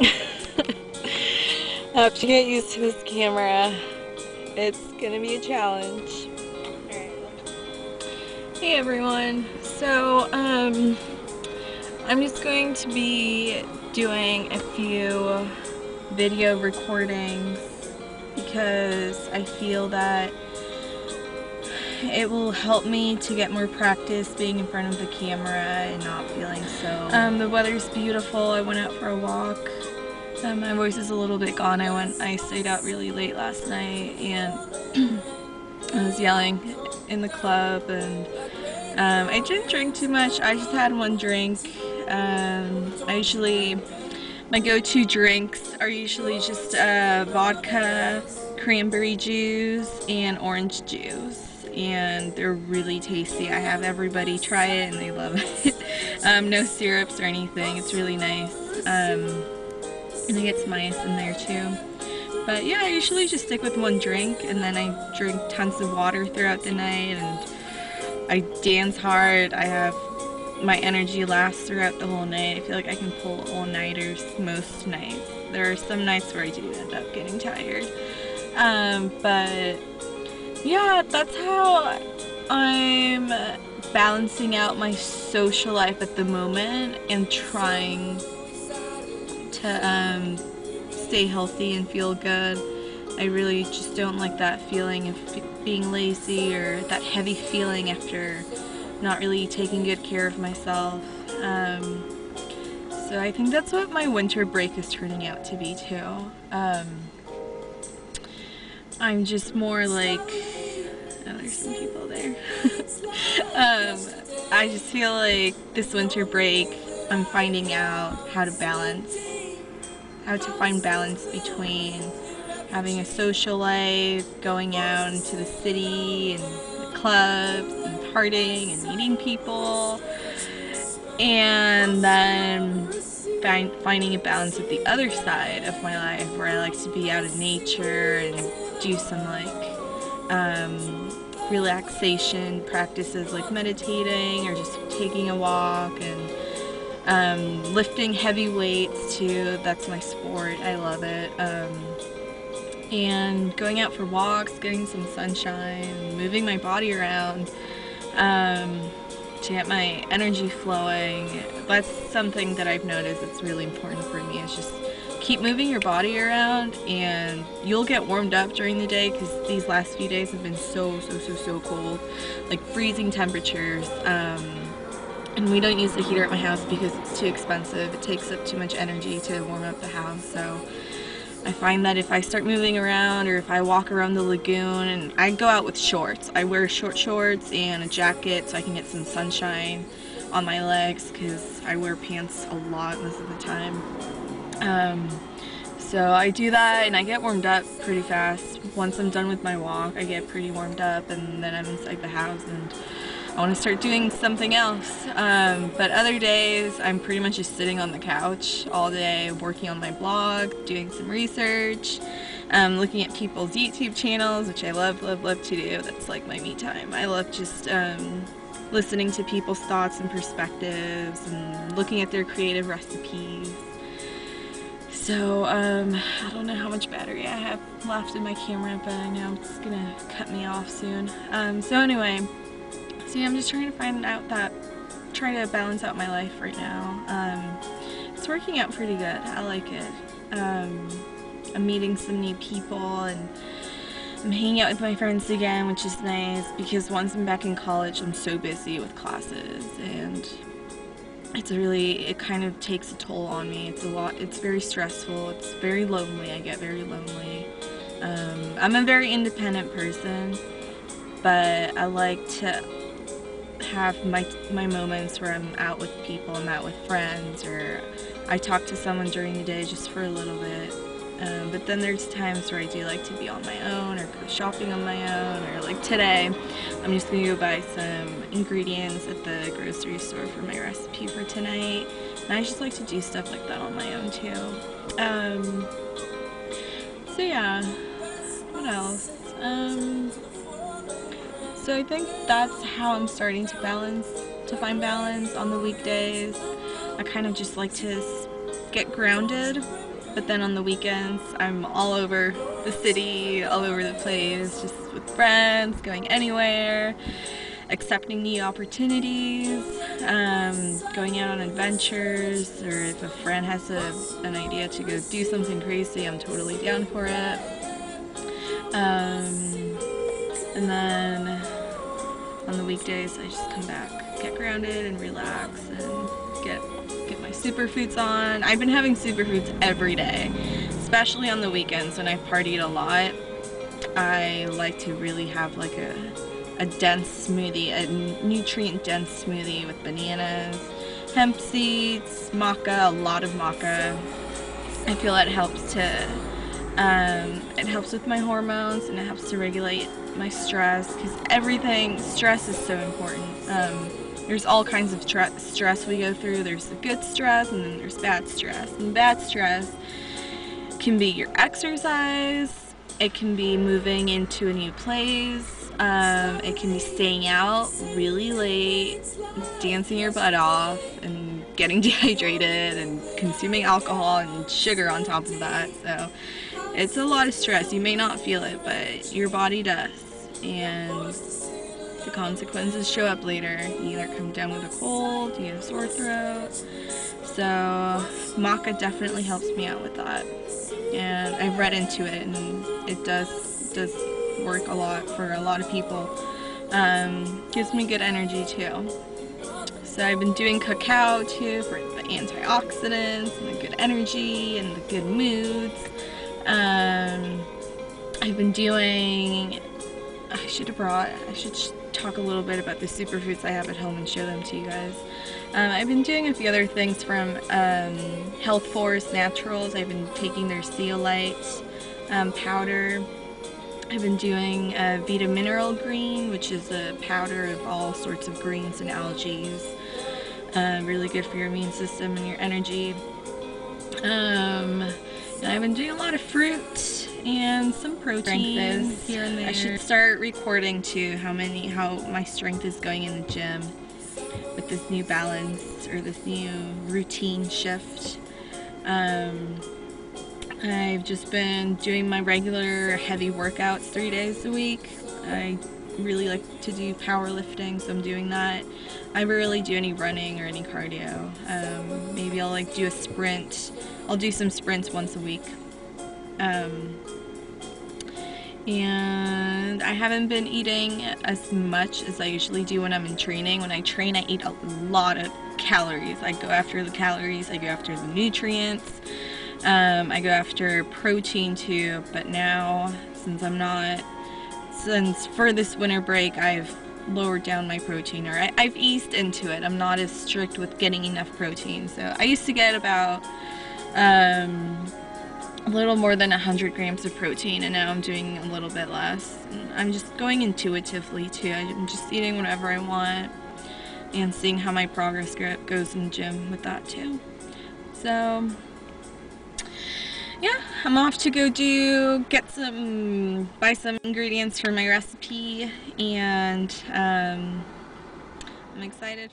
I have to get used to this camera. It's gonna be a challenge. Alright. Hey everyone. So, I'm just going to be doing a few video recordings because I feel that it will help me to get more practice being in front of the camera and not feeling so... the weather's beautiful. I went out for a walk. My voice is a little bit gone. I stayed out really late last night and I was yelling in the club, and I didn't drink too much. I just had one drink. My go-to drinks are usually just vodka, cranberry juice, and orange juice, and they're really tasty. I have everybody try it and they love it. No syrups or anything. It's really nice. And I get some ice in there too. But yeah, I usually just stick with one drink, and then I drink tons of water throughout the night, and I dance hard. My energy lasts throughout the whole night. I feel like I can pull all-nighters most nights. There are some nights where I do end up getting tired. But yeah, that's how I'm balancing out my social life at the moment and trying to stay healthy and feel good. I really just don't like that feeling of being lazy, or that heavy feeling after not really taking good care of myself. So I think that's what my winter break is turning out to be too. I'm just more like, oh, there's some people there. I just feel like this winter break I'm finding out how to find balance between having a social life, going out into the city and the clubs and partying and meeting people, and then finding a balance with the other side of my life where I like to be out in nature and do some relaxation practices like meditating or just taking a walk, and lifting heavy weights too. That's my sport. I love it. And going out for walks, getting some sunshine, moving my body around to get my energy flowing. That's something that I've noticed that's really important for me, is just keep moving your body around, and you'll get warmed up during the day, because these last few days have been so cold, like freezing temperatures. And we don't use the heater at my house because it's too expensive. It takes up too much energy to warm up the house. So I find that if I start moving around, or if I walk around the lagoon, and I go out with shorts. I wear short shorts and a jacket so I can get some sunshine on my legs, because I wear pants a lot most of the time. So I do that, and I get warmed up pretty fast. Once I'm done with my walk, I get pretty warmed up, and then I'm inside the house and I want to start doing something else. But other days, I'm pretty much just sitting on the couch all day, working on my blog, doing some research, looking at people's YouTube channels, which I love to do. That's like my me time. I love just listening to people's thoughts and perspectives, and looking at their creative recipes. So, I don't know how much battery I have left in my camera, but I know it's gonna cut me off soon. So anyway, yeah, I'm just trying to balance out my life right now. It's working out pretty good. I like it. I'm meeting some new people, and I'm hanging out with my friends again, which is nice, because once I'm back in college, I'm so busy with classes, and it kind of takes a toll on me. It's very stressful, it's very lonely. I get very lonely. I'm a very independent person, but I like to have my moments where I'm out with people, I'm out with friends, or I talk to someone during the day just for a little bit. But then there's times where I do like to be on my own, or go shopping on my own, or like today, I'm just gonna go buy some ingredients at the grocery store for my recipe for tonight. And I just like to do stuff like that on my own too. So yeah, what else? So I think that's how I'm starting to find balance on the weekdays. I kind of just like to get grounded. But then on the weekends, I'm all over the city, all over the place, just with friends, going anywhere, accepting new opportunities, going out on adventures, or if a friend has an idea to go do something crazy, I'm totally down for it. And then on the weekdays, I just come back, get grounded and relax and get my superfoods on. I've been having superfoods every day, especially on the weekends when I've partied a lot. I like to really have like a dense smoothie, a nutrient dense smoothie with bananas, hemp seeds, maca, a lot of maca. I feel it helps with my hormones, and it helps to regulate my stress, because stress is so important. There's all kinds of stress we go through. There's the good stress, and then there's bad stress. And bad stress can be your exercise, it can be moving into a new place, it can be staying out really late, dancing your butt off, and getting dehydrated, and consuming alcohol and sugar on top of that. So it's a lot of stress. You may not feel it, but your body does. And the consequences show up later. You either come down with a cold, you get a sore throat. So maca definitely helps me out with that. And I've read into it, and it does work a lot for a lot of people. Gives me good energy too. So I've been doing cacao too for the antioxidants and the good energy and the good moods. I've been doing, I should talk a little bit about the superfoods I have at home and show them to you guys. I've been doing a few other things from Health Force Naturals. I've been taking their Zeolite powder. I've been doing Vita Mineral Green, which is a powder of all sorts of greens and algae. Really good for your immune system and your energy. And I've been doing a lot of fruit and some protein here and there. I should start recording too how my strength is going in the gym with this new balance, or this new routine shift. I've just been doing my regular heavy workouts 3 days a week. I really like to do powerlifting, so I'm doing that. I rarely do any running or any cardio. Maybe I'll like do a sprint. I'll do some sprints once a week. And I haven't been eating as much as I usually do when I'm in training. When I train, I eat a lot of calories. I go after the calories, I go after the nutrients, I go after protein too. But now, since for this winter break, I've lowered down my protein, or I've eased into it. I'm not as strict with getting enough protein. So I used to get about a little more than 100 grams of protein, and now I'm doing a little bit less. And I'm just going intuitively too. I'm just eating whatever I want and seeing how my progress goes in the gym with that too. So yeah, I'm off to go buy some ingredients for my recipe, and I'm excited